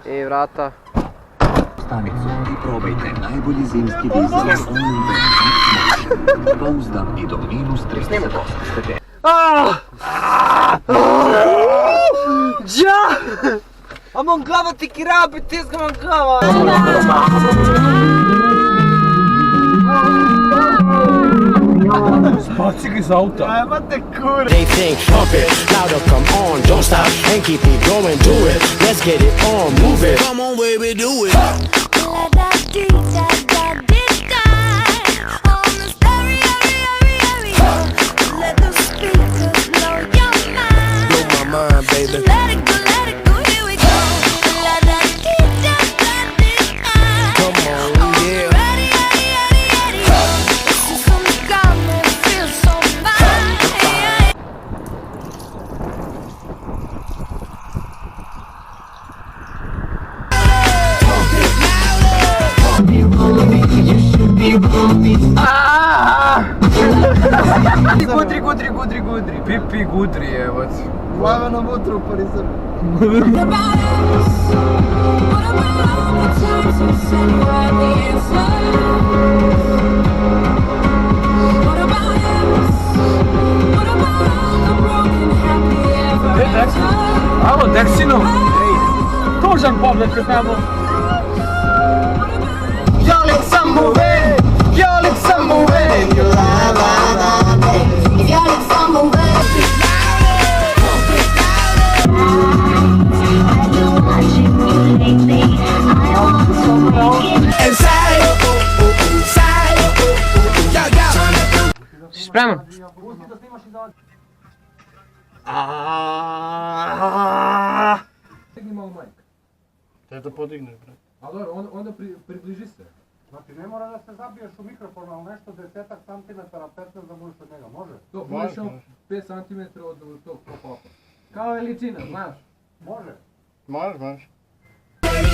I vrata. Stanicu i probajte najbolji zimski dizel Onlybe pouzdan i do minus 38 stepeni. Đa! Amon glava ti kirabi, tezga man glava! Spaci ga iz auta. Ajmate kur! They think, pump it, louder, come on, don't stop, and keep it going, do it, let's get it on, move it, come on baby, do it. Blow my mind, baby. Let it go, here we go. Come on, yeah. Ready. This is some got me feel so fine. Gudri. Pipi Gudri je, vod. Glava na mutru, pa nisam. What about us? What about all the times you said you had the answer? What about us? What about all the broken happy ever after? Alo, Deksino. Tužan pogled kad tamo. Your lips are moving, your lips are moving, your la. If your lips are moving. Si spreman? Digni malo majka. Te da podigneš, bre. A dobro, onda približi se. Znači, ne mora da se zabiješ u mikrofon, ali nešto 10 centimetara, 15 da budeš od njega, može? To, Može, možeš može. 5 cm od tog pop-upa. Kao veličina, znaš. Može. Možeš. Stereo,